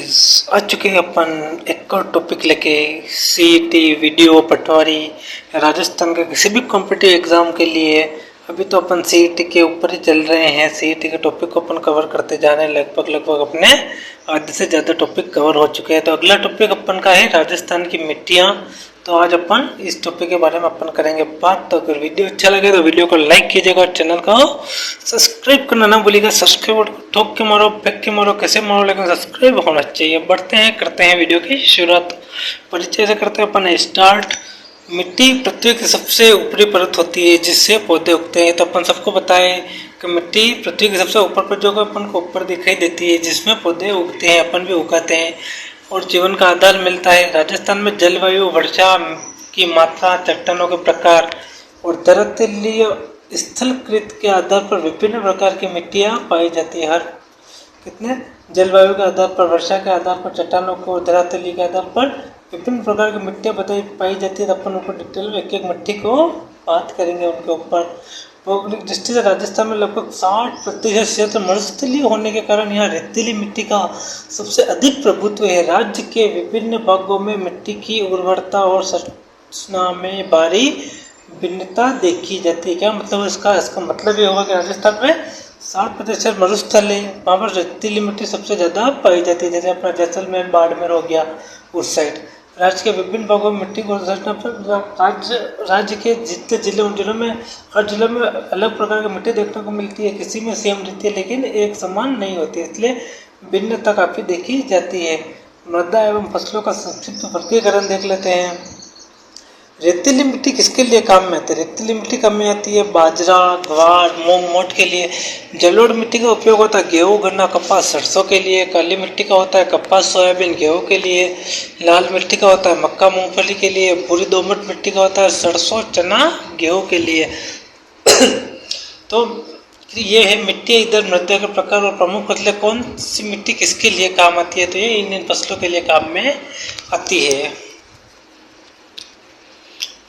Guys, आ चुके हैं अपन एक और टॉपिक लेके। सीईटी, वीडियो, पटवारी, राजस्थान के किसी भी कॉम्पिटिटिव एग्जाम के लिए अभी तो अपन सीईटी के ऊपर ही चल रहे हैं। सीईटी के टॉपिक को अपन कवर करते जा रहे हैं। लगभग अपने आधे से ज़्यादा टॉपिक कवर हो चुके हैं। तो अगला टॉपिक अपन का है राजस्थान की मिट्टियाँ। तो आज अपन इस टॉपिक के बारे में अपन करेंगे बात। तो अगर वीडियो अच्छा लगे तो वीडियो को लाइक कीजिएगा और चैनल को सब्सक्राइब करना ना भूलिएगा। सब्सक्राइब ठोक के मारो, फेंक के मारो, कैसे मारो, लेकिन सब्सक्राइब होना चाहिए। बढ़ते हैं, करते हैं वीडियो की शुरुआत। परिचय से करते हैं अपन स्टार्ट। मिट्टी पृथ्वी की सबसे ऊपरी परत होती है जिससे पौधे उगते हैं। तो अपन सबको बताएं कि मिट्टी पृथ्वी की सबसे ऊपर पर जो अपन को ऊपर दिखाई देती है, जिसमें पौधे उगते हैं, अपन भी उगाते हैं और जीवन का आधार मिलता है। राजस्थान में जलवायु, वर्षा की मात्रा, चट्टानों के प्रकार और धरातलीय स्थलकृत के आधार पर विभिन्न प्रकार की मिट्टियाँ पाई जाती है। हर कितने जलवायु के आधार पर, वर्षा के आधार पर, चट्टानों को और धरातली के आधार पर विभिन्न प्रकार की मिट्टियाँ पाई जाती है। तो अपन ऊपर डिटेल में एक एक मिट्टी को बात करेंगे उनके ऊपर। भौगोलिक दृष्टि से राजस्थान में लगभग 60% क्षेत्र मरुस्थलीय होने के कारण यहाँ रेतीली मिट्टी का सबसे अधिक प्रभुत्व है। राज्य के विभिन्न भागों में मिट्टी की उर्वरता और संरचना में भारी भिन्नता देखी जाती है। क्या मतलब इसका मतलब ये होगा कि राजस्थान में 60% मरुस्थल है, वहाँ पर रेतीली मिट्टी सबसे ज़्यादा पाई जाती है। जैसे अपना जैसलमेर, बाड़मेर हो गया उस साइड। राज्य के विभिन्न भागों में मिट्टी को संरचना पर राज्य के जितने जिले, उन जिलों में हर जिले में अलग प्रकार की मिट्टी देखने को मिलती है। किसी में सेम रहती है लेकिन एक समान नहीं होती, इसलिए भिन्नता काफ़ी देखी जाती है। मृदा एवं फसलों का संक्षिप्त वर्गीकरण देख लेते हैं। रेतीली मिट्टी किसके लिए काम में आती है? रेतीली मिट्टी काम में आती है बाजरा, ग्वार, मूंग, मोठ के लिए। जलोढ़ मिट्टी का उपयोग होता है गेहूँ, गन्ना, कपास, सरसों के लिए। काली मिट्टी का होता है कपास, सोयाबीन, गेहूँ के लिए। लाल मिट्टी का होता है मक्का, मूंगफली के लिए। भूरी दोमट मिट्टी का होता है सरसों, चना, गेहूँ के लिए। तो ये है मिट्टी। इधर मृदा के प्रकार और प्रमुख फसलें, कौन सी मिट्टी किसके लिए काम आती है? तो ये इन फसलों के लिए काम में आती है।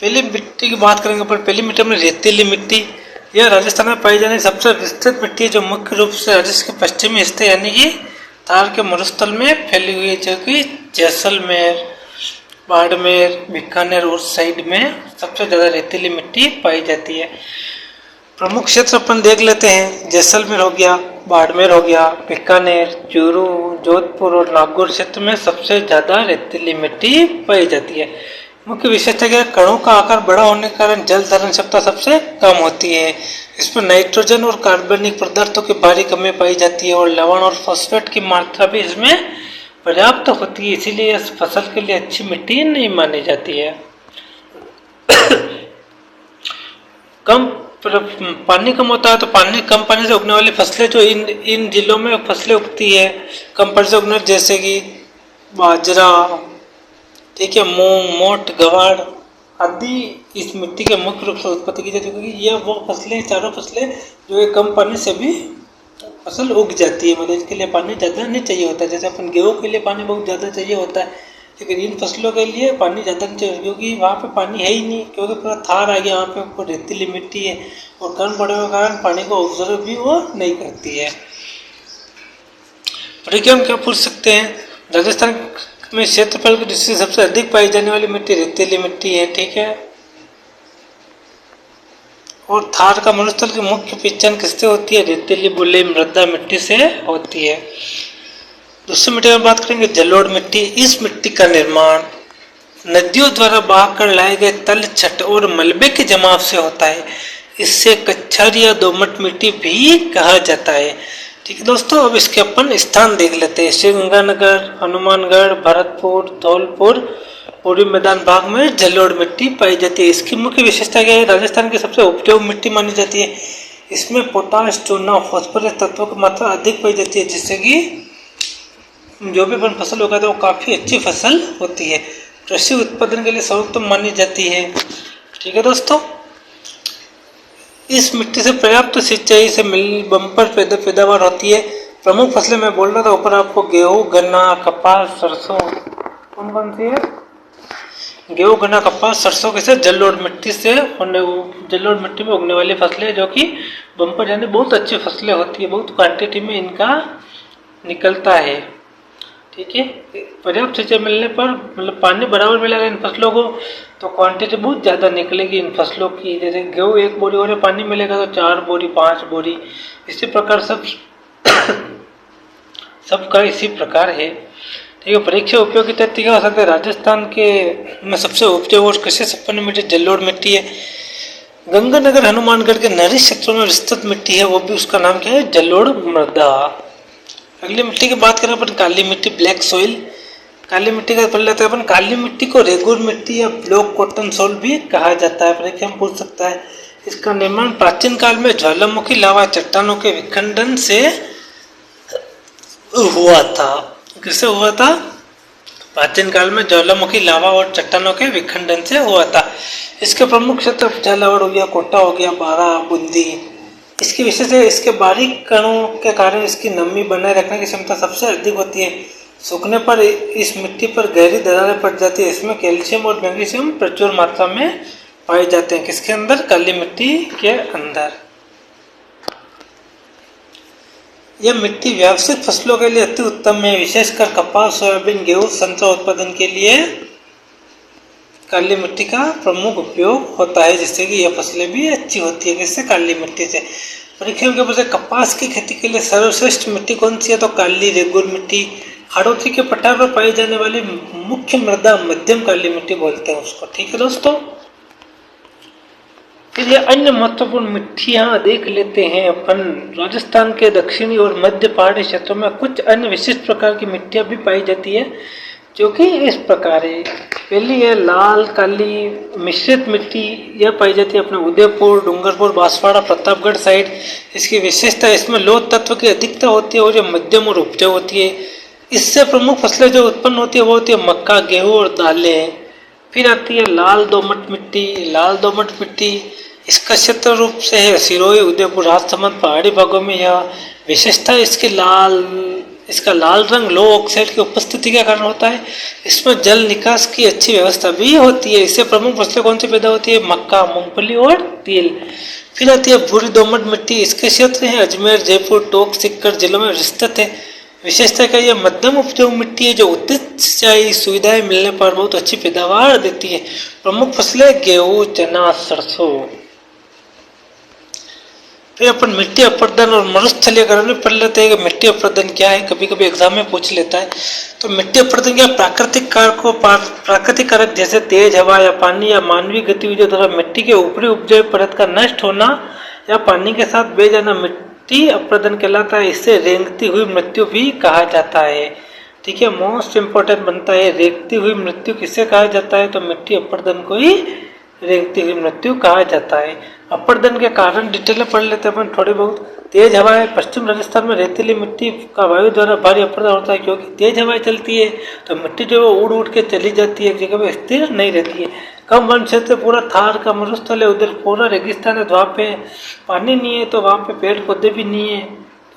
पहली मिट्टी की बात करेंगे पर पहली मिट्टी में रेतीली मिट्टी। यह राजस्थान में पाई जाने सबसे विस्तृत मिट्टी है जो मुख्य रूप से राजस्थान के पश्चिमी हिस्से यानी कि थार के मरुस्थल में फैली हुई है, जो कि जैसलमेर, बाड़मेर, बीकानेर और साइड में सबसे ज़्यादा रेतीली मिट्टी पाई जाती है। प्रमुख क्षेत्र अपन देख लेते हैं। जैसलमेर हो गया, बाड़मेर हो गया, बीकानेर, चूरू, जोधपुर और नागौर क्षेत्र में सबसे ज़्यादा रेतीली मिट्टी पाई जाती है। मुख्य विशेषता क्या है? कणों का आकार बड़ा होने के कारण जल धारण क्षमता सबसे कम होती है। इसमें नाइट्रोजन और कार्बनिक पदार्थों की भारी कमी पाई जाती है और लवण और फॉस्फेट की मात्रा भी इसमें पर्याप्त होती है, इसीलिए इस फसल के लिए अच्छी मिट्टी नहीं मानी जाती है। कम पानी कम होता है तो कम पानी से उगने वाली फसलें जो इन जिलों में फसलें उगती है कम पानी से उगने, जैसे कि बाजरा, ठीक है, मूंग, मोठ, ग्वार आदि इस मिट्टी के मुख्य रूप से उत्पत्ति की जाती है, क्योंकि यह वो फसलें, चारों फसलें जो कम पानी से भी फसल उग जाती है। मतलब इसके लिए पानी ज़्यादा नहीं चाहिए होता। जैसे अपन गेहूँ के लिए पानी बहुत ज़्यादा चाहिए होता है, लेकिन इन फसलों के लिए पानी ज़्यादा नहीं चाहिए क्योंकि वहाँ पे पानी है ही नहीं, क्योंकि पूरा थार आ गया, वहाँ पे रेतीली मिट्टी है और कम पड़ने के कारण पानी को ऑब्जर्व भी वो नहीं करती है। तो हम क्या पूछ सकते हैं? राजस्थान में क्षेत्रफल की दृष्टि से सबसे अधिक पाई जाने वाली मिट्टी रेतीली मिट्टी है, ठीक है। और थार का मरुस्थल की मुख्य पहचान किससे होती है? रेतीली बलुई मृदा मिट्टी से होती है। दूसरी मिट्टी में बात करेंगे जलोढ़ मिट्टी। इस मिट्टी का निर्माण नदियों द्वारा बहाकर लाए गए तल, छट और मलबे के जमाव से होता है। इससे कच्छार या दोमट मिट्टी भी कहा जाता है, ठीक है दोस्तों। अब इसके अपन स्थान देख लेते हैं। श्रीगंगानगर, हनुमानगढ़, भरतपुर, धौलपुर, पूर्वी मैदान भाग में जलोढ़ मिट्टी पाई जाती है। इसकी मुख्य विशेषता क्या है? राजस्थान की सबसे उपजाऊ मिट्टी मानी जाती है। इसमें पोटाश, चूना, फॉस्फोरस तत्वों की मात्रा अधिक पाई जाती है, जिससे कि जो भी अपन फसल उगाते हैं वो काफ़ी अच्छी फसल होती है। कृषि उत्पादन के लिए सर्वोत्तम मानी जाती है, ठीक है दोस्तों। इस मिट्टी से पर्याप्त सिंचाई से बम्पर पैदावार होती है। प्रमुख फसलें मैं बोल रहा था ऊपर आपको, गेहूँ, गन्ना, कपास, सरसों। कौन कौन सी है? गेहूँ, गन्ना, कपास, सरसों के साथ जलोढ़ मिट्टी में उगने वाली फसलें जो कि बम्पर यानी बहुत अच्छी फसलें होती है, बहुत क्वांटिटी में इनका निकलता है, ठीक है। पर्याप्त सिंचाई मिलने पर मतलब पानी बराबर मिलेगा इन फसलों को तो क्वांटिटी बहुत ज़्यादा निकलेगी इन फसलों की। जैसे गेहूँ 1 बोरी और पानी मिलेगा तो 4 बोरी 5 बोरी, इसी प्रकार सबका इसी प्रकार है। ठीक है। परीक्षा उपयोगी तथ्य क्या हो सकता है? राजस्थान के में सबसे उपजाऊ और कृषि संपन्न मिट्टी जलोढ़ मिट्टी है। गंगानगर हनुमानगढ़ के नहरी क्षेत्रों में विस्तृत मिट्टी है, वो भी उसका नाम क्या है? जलोढ़ मृदा। अगली मिट्टी की बात करें अपन, काली मिट्टी ब्लैक सोइल। काली मिट्टी का पढ़ लेते हैं अपन। काली मिट्टी को रेगुर मिट्टी या ब्लॉक कॉटन सोल भी कहा जाता है। परीक्षा में पूछ सकता है। इसका निर्माण प्राचीन काल में ज्वालामुखी लावा चट्टानों के विखंडन से हुआ था। किससे हुआ था? प्राचीन काल में ज्वालामुखी लावा और चट्टानों के विखंडन से हुआ था। इसके प्रमुख क्षेत्र झालावाड़ हो गया, कोटा हो गया, बारा, बूंदी। इसकी विशेषता है इसके बारीक कणों के कारण इसकी नमी बनाए रखने की क्षमता सबसे अधिक होती है। सूखने पर इस मिट्टी पर गहरी दरारें पड़ जाती है। इसमें कैल्शियम और मैग्नीशियम प्रचुर मात्रा में पाए जाते हैं। किसके अंदर? काली मिट्टी के अंदर। यह मिट्टी व्यावसायिक फसलों के लिए अति उत्तम है, विशेषकर कपास, सोयाबीन, गेहूं, संतरा उत्पादन के लिए काली मिट्टी का प्रमुख उपयोग होता है, जिससे कि यह फसलें भी अच्छी होती है। किससे? काली मिट्टी से। परीक्षा के ऊपर कपास की खेती के लिए सर्वश्रेष्ठ मिट्टी कौन सी है? तो काली रेगुर मिट्टी। हाड़ौती के पठार पर पाई जाने वाली मुख्य मृदा मध्यम काली मिट्टी बोलते हैं उसको। ठीक है दोस्तों। फिर ये अन्य महत्वपूर्ण मिट्टियां देख लेते हैं अपन। राजस्थान के दक्षिणी और मध्य पहाड़ी क्षेत्रों में कुछ अन्य विशिष्ट प्रकार की मिट्टियां भी पाई जाती है, जो कि इस प्रकार है। पहली है लाल काली मिश्रित मिट्टी। यह पाई जाती है अपने उदयपुर, डूंगरपुर, बांसवाड़ा, प्रतापगढ़ साइड। इसकी विशेषता इसमें लौह तत्व की अधिकता होती है और ये मध्यम और उपजाऊ होती है। इससे प्रमुख फसलें जो उत्पन्न होती है वो होती है मक्का, गेहूं और दालें। फिर आती है लाल दोमट मिट्टी। लाल दोमट मिट्टी इसका क्षेत्र रूप से है सिरोही, उदयपुर, राजसमंद पहाड़ी भागों में। यह विशेषता इसका लाल रंग लो ऑक्साइड की उपस्थिति के कारण होता है। इसमें जल निकास की अच्छी व्यवस्था भी होती है। इससे प्रमुख फसलें कौन सी पैदा होती है? मक्का, मूंगफली और तिल। फिर आती है भूरी दोमट मिट्टी। इसके क्षेत्र है अजमेर, जयपुर, टोंक, सीकर जिलों में विस्तृत है। विशेषता का यह मध्यम उपजाऊ मिट्टी है, जो उचित सिंचाई सुविधाएं मिलने पर बहुत अच्छी पैदावार देती है। प्रमुख फसलें गेहूं, चना, सरसों। फिर अपन मिट्टी अपर्दन और मरुस्थलीकरण में पढ़ लेते हैं कि मिट्टी अपर्दन क्या है। कभी कभी एग्जाम में पूछ लेता है। तो मिट्टी अपर्दन क्या? प्राकृतिक कारक जैसे तेज हवा या पानी या मानवीय गतिविधियों द्वारा मिट्टी के ऊपरी उपजाऊ परत का नष्ट होना या पानी के साथ बह जाना मिट्टी अपर्दन कहलाता है। इससे रेंगती हुई मृत्यु भी कहा जाता है। ठीक है। मोस्ट इंपोर्टेंट बनता है, रेंगती हुई मृत्यु किसे कहा जाता है? तो मिट्टी अपर्दन को ही रेंगती हुई मृत्यु कहा जाता है। अपर्दन के कारण डिटेल में पढ़ लेते हैं अपन थोड़ी बहुत। तेज हवाएं। पश्चिम राजस्थान में रेतीली मिट्टी का वायु द्वारा भारी अपर्दन होता है, क्योंकि तेज हवाएं चलती है तो मिट्टी जो है उड़ उड़ के चली जाती है, एक जगह पे स्थिर नहीं रहती है। कम वन क्षेत्र पूरा थार का मरुस्थल है, उधर पूरा रेगिस्तान है, तो वहाँ पे पानी नहीं है, तो वहाँ पे पेड़ पौधे भी नहीं है,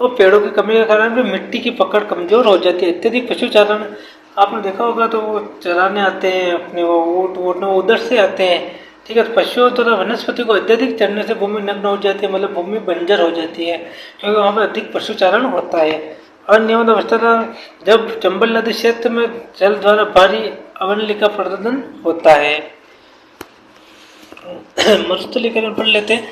तो पेड़ों की कमी के कारण भी मिट्टी की पकड़ कमजोर हो जाती है। अत्यधिक पशु चारण आपने देखा होगा, तो वो चराने आते हैं अपने वो ऊँट उधर से आते हैं। ठीक है। पशुओं तथा वनस्पति को अत्यधिक चढ़ने से भूमि नग्न हो जाती है, मतलब भूमि बंजर हो जाती है, क्योंकि वहाँ पर अधिक पशुचारण होता है। अनियमित अवस्था जब चंबल नदी क्षेत्र में जल द्वारा भारी अवनलिका प्रदर्शन होता है। मरुस्थलीकरण पढ़ लेते हैं।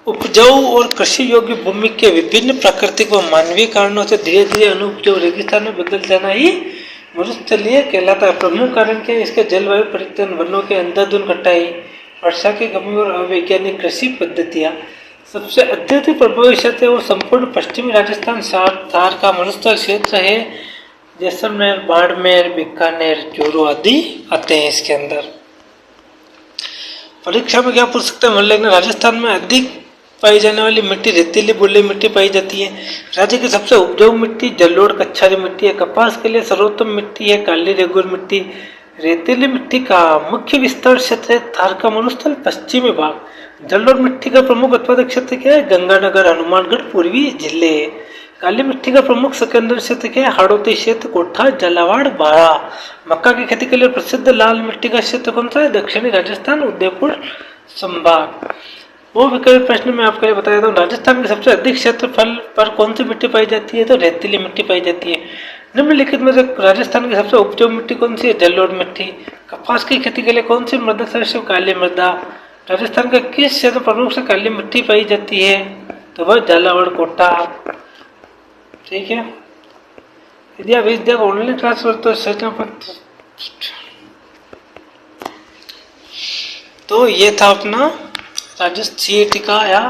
उपजाऊ और कृषि योग्य भूमि के विभिन्न प्राकृतिक व मानवीय कारणों से धीरे धीरे अनुपजाऊ रेगिस्तान में बदल जाना ही मरुस्थलीय कहलाता है। प्रमुख कारण क्या है? इसके जलवायु परिवर्तन, वनों के अंधाधुंध कटाई, वर्षा की कमी और अवैज्ञानिक कृषि पद्धतियाँ। सबसे अत्यधिक प्रभावित क्षेत्र है वो संपूर्ण पश्चिमी राजस्थान थार का मरुस्थल क्षेत्र है। जैसलमेर, बाड़मेर, बीकानेर, चूरू आदि आते हैं इसके अंदर। परीक्षा में क्या पूछ सकते हैं? मान लेना राजस्थान में अधिक पाई जाने वाली मिट्टी रेतीली बलुई मिट्टी पाई जाती है। राज्य की सबसे उपजाऊ मिट्टी जलोढ़ कच्छारी मिट्टी है। कपास के लिए सर्वोत्तम मिट्टी है काली रेगुर मिट्टी। रेतीली मिट्टी का मुख्य विस्तार क्षेत्र है थार का मरुस्थल पश्चिमी भाग। जलोढ़ मिट्टी का प्रमुख उत्पादक क्षेत्र क्या है? गंगानगर, हनुमानगढ़, पूर्वी जिले। काली मिट्टी का प्रमुख सेकेंडरी क्षेत्र क्या है? हाड़ौती क्षेत्र, कोठा, झालावाड़, बारा। मक्का की खेती के लिए प्रसिद्ध लाल मिट्टी का क्षेत्र कौन सा है? दक्षिणी राजस्थान, उदयपुर संभाग। वो विकल्प प्रश्न में आपको बता देता हूँ। राजस्थान के सबसे अधिक क्षेत्रफल पर कौन सी मिट्टी पाई जाती है? तो रेतीली मिट्टी पाई जाती है। निम्नलिखित में से राजस्थान की सबसे उपजाऊ मिट्टी कौन सी है? जलोढ़ मिट्टी। कपास की खेती के लिए कौन सी मृदा सर्वश्रेष्ठ है? काली मृदा। राजस्थान के किस क्षेत्र पर रूप से काली मिट्टी पाई जाती है? तो वह झालावाड़ कोटा। ठीक है। यदि आप इस जगह ऑनलाइन क्लास करते हो तो ये था अपना राजस्थान सीईटी का या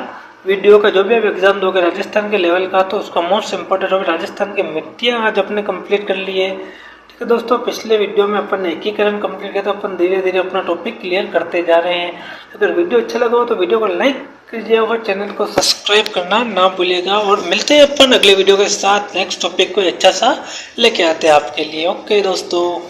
वीडियो का जो भी आप एग्जाम दोगे राजस्थान के लेवल का, तो उसका मोस्ट इम्पोर्टेंट होगा राजस्थान की मिट्टियाँ आज अपने कंप्लीट कर लिए। ठीक है दोस्तों, पिछले वीडियो में अपन ने एकीकरण कंप्लीट किया, तो अपन धीरे धीरे अपना टॉपिक क्लियर करते जा रहे हैं। अगर वीडियो अच्छा लगा हो तो वीडियो को लाइक कीजिएगा और चैनल को सब्सक्राइब करना ना भूलिएगा। और मिलते हैं अपन अगले वीडियो के साथ, नेक्स्ट टॉपिक को अच्छा सा लेके आते हैं आपके लिए। ओके दोस्तों।